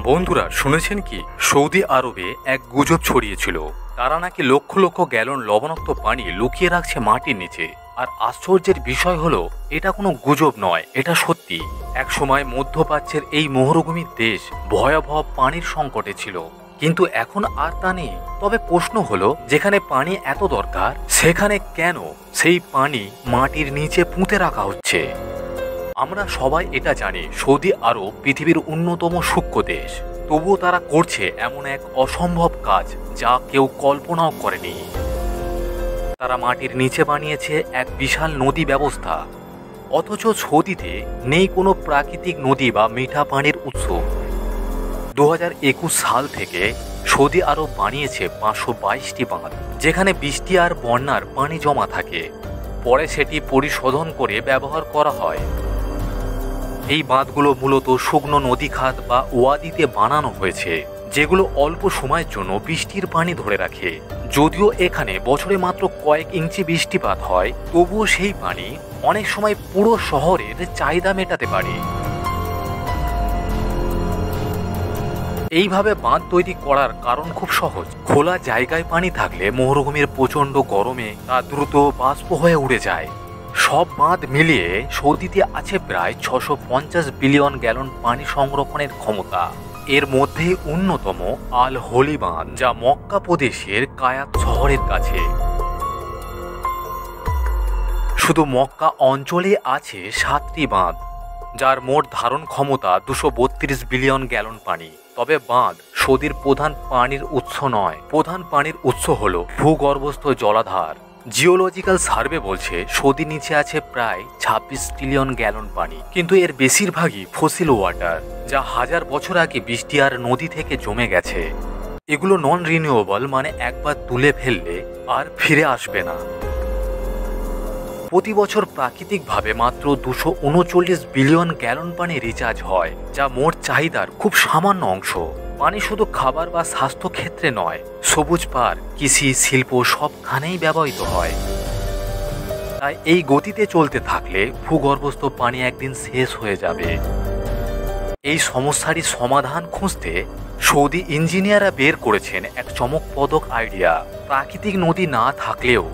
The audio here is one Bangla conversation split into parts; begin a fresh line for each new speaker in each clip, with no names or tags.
বন্ধুরা শুনেছেন কি, সৌদি আরবে এক গুজব ছড়িয়েছিল। তারা নাকি লক্ষ লক্ষ গ্যালন লবণাক্ত পানি লুকিয়ে রাখছে মাটির নিচে। আর আশ্চর্যের বিষয় হলো, এটা কোনো গুজব নয়, এটা সত্যি। এক সময় মধ্যপ্রাচ্যের এই মরুভূমির দেশ ভয়াবহ পানির সংকটে ছিল, কিন্তু এখন আর তা নেই। তবে প্রশ্ন হলো, যেখানে পানি এত দরকার সেখানে কেন সেই পানি মাটির নিচে পুঁতে রাখা হচ্ছে? আমরা সবাই এটা জানি, সৌদি আরব পৃথিবীর অন্যতম সূক্ষ্ম দেশ। তবুও তারা করছে এমন এক অসম্ভব কাজ যা কেউ কল্পনাও করেনি। তারা মাটির নিচে বানিয়েছে এক বিশাল নদী ব্যবস্থা, অথচ সৌদিতে নেই কোনো প্রাকৃতিক নদী বা মিঠা পানির উৎস। 2021 সাল থেকে সৌদি আরব বানিয়েছে 522টি বাঁধ, যেখানে বৃষ্টি আর বন্যার পানি জমা থাকে। পরে সেটি পরিশোধন করে ব্যবহার করা হয়। এই বাঁধগুলো মূলত শুকনো নদী খাত বা ওয়াদিতে বানানো হয়েছে, যেগুলো অল্প সময়ের জন্য বৃষ্টির পানি ধরে রাখে। যদিও এখানে বছরে মাত্র কয়েক ইঞ্চি বৃষ্টিপাত হয়, তবুও সেই পানি অনেক সময় পুরো শহরের চাহিদা মেটাতে পারে। এইভাবে বাঁধ তৈরি করার কারণ খুব সহজ। খোলা জায়গায় পানি থাকলে মরুভূমির প্রচণ্ড গরমে তা দ্রুত বাষ্প হয়ে উড়ে যায়। সব বাঁধ মিলিয়ে সৌদিতে আছে প্রায় 650 বিলিয়ন গ্যালন পানি সংরক্ষণের ক্ষমতা। এর মধ্যে অন্যতম আল হোলি বাঁধ, যা মক্কা প্রদেশের কায়াত শহরের কাছে। শুধু মক্কা অঞ্চলে আছে 7টি বাঁধ, যার মোট ধারণ ক্ষমতা 232 বিলিয়ন গ্যালন পানি। তবে বাঁধ সৌদির প্রধান পানির উৎস নয়। প্রধান পানির উৎস হল ভূগর্ভস্থ জলাধার। জিওলজিক্যাল সার্ভে বলছে সৌদির নিচে আছে প্রায় 26 ট্রিলিয়ন গ্যালন পানি, কিন্তু এর বেশিরভাগই ফসিল ওয়াটার, যা হাজার বছর আগে বৃষ্টি আর নদী থেকে জমে গেছে। এগুলো নন রিনিউয়েবল, মানে একবার তুলে ফেললে আর ফিরে আসবে না। প্রতি বছর প্রাকৃতিকভাবে মাত্র 239 বিলিয়ন গ্যালন পানি রিচার্জ হয়, যা মোট চাহিদার খুব সামান্য অংশ। পানি শুধু খাবার বা স্বাস্থ্য ক্ষেত্রে নয়, সবুজ পার্ক, কৃষি, শিল্প সবখানেই ব্যবহৃত হয়। তাই এই গতিতে চলতে থাকলে ভূগর্ভস্থ পানি একদিন শেষ হয়ে যাবে। এই সমস্যারই সমাধান খুঁজতে সৌদি ইঞ্জিনিয়াররা বের করেছেন এক চমকপ্রদ আইডিয়া। প্রাকৃতিক নদী না থাকলেও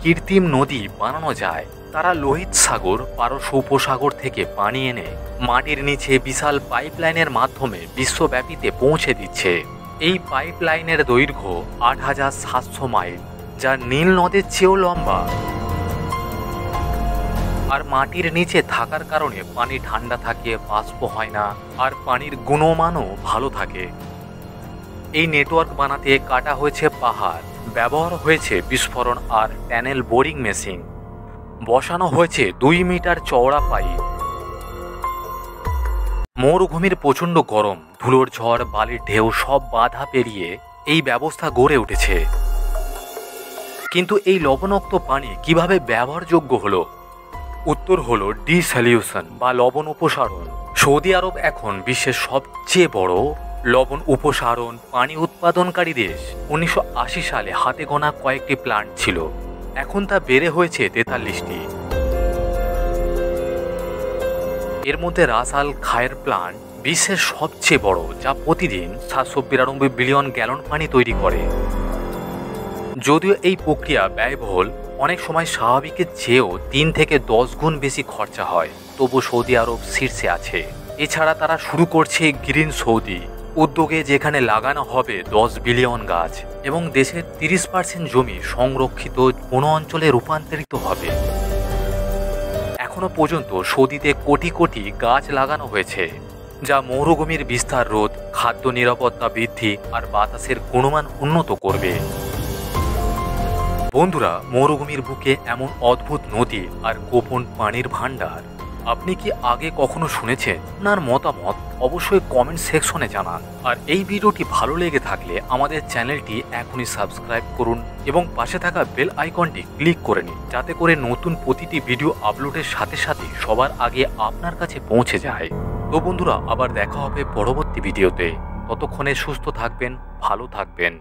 কৃত্রিম নদী বানানো যায়। তারা লোহিত সাগর, পারস্য উপসাগর থেকে পানি এনে মাটির নিচে বিশাল পাইপলাইনের মাধ্যমে বিশ্বব্যাপীতে পৌঁছে দিচ্ছে। এই পাইপলাইনের দৈর্ঘ্য 8700 মাইল, যা নীল নদের চেয়েও লম্বা। আর মাটির নিচে থাকার কারণে পানি ঠান্ডা থাকে, বাষ্প হয় না, আর পানির গুণমানও ভালো থাকে। এই নেটওয়ার্ক বানাতে কাটা হয়েছে পাহাড়, ব্যবহার হয়েছে বিস্ফোরণ আর ট্যানেল বোরিং মেশিন, বসানো হয়েছে 2 মিটার চওড়া পাইপ। মরুভূমির প্রচণ্ড গরম, ধুলোর ঝড়, বালির ঢেউ সব বাধা পেরিয়ে এই ব্যবস্থা গড়ে উঠেছে। কিন্তু এই লবণাক্ত পানি কিভাবে ব্যবহারযোগ্য হলো? উত্তর হলো ডিস্যালিউশন বা লবণ উপসারণ। সৌদি আরব এখন বিশ্বের সবচেয়ে বড় লবণ উপসারণ পানি উৎপাদনকারী দেশ। 1980 সালে হাতে গোনা কয়েকটি প্ল্যান্ট ছিল, এখন তা বেড়ে হয়েছে 43টি। এর মধ্যে রাস আল খায়ের প্ল্যান্ট বিশ্বের সবচেয়ে বড়, যা প্রতিদিন 792 বিলিয়ন গ্যালন পানি তৈরি করে। যদিও এই প্রক্রিয়া ব্যয়বহুল, অনেক সময় স্বাভাবিকের চেয়েও 3 থেকে 10 গুণ বেশি খরচা হয়, তবু সৌদি আরব শীর্ষে আছে। এছাড়া তারা শুরু করছে গ্রিন সৌদি উদ্যোগে, যেখানে লাগানো হবে 10 বিলিয়ন গাছ এবং দেশের 30% জমি সংরক্ষিত বন অঞ্চলে রূপান্তরিত হবে। এখনো পর্যন্ত সৌদিতে কোটি কোটি গাছ লাগানো হয়েছে, যা মরুভূমির বিস্তার রোধ, খাদ্য নিরাপত্তা বৃদ্ধি আর বাতাসের গুণমান উন্নত করবে। বন্ধুরা, মরুভূমির বুকে এমন অদ্ভুত নদী আর গোপন পানির ভান্ডার আপনি কি আগে কখনো শুনেছেন? আপনার মতামত অবশ্যই কমেন্ট সেকশনে জানান। আর এই ভিডিওটি ভালো লেগে থাকলে আমাদের চ্যানেলটি এখনই সাবস্ক্রাইব করুন এবং পাশে থাকা বেল আইকনটি ক্লিক করে নিন, যাতে করে নতুন প্রতিটি ভিডিও আপলোডের সাথে সাথে সবার আগে আপনার কাছে পৌঁছে যায়। তো বন্ধুরা, আবার দেখা হবে পরবর্তী ভিডিওতে। ততক্ষণে সুস্থ থাকবেন, ভালো থাকবেন।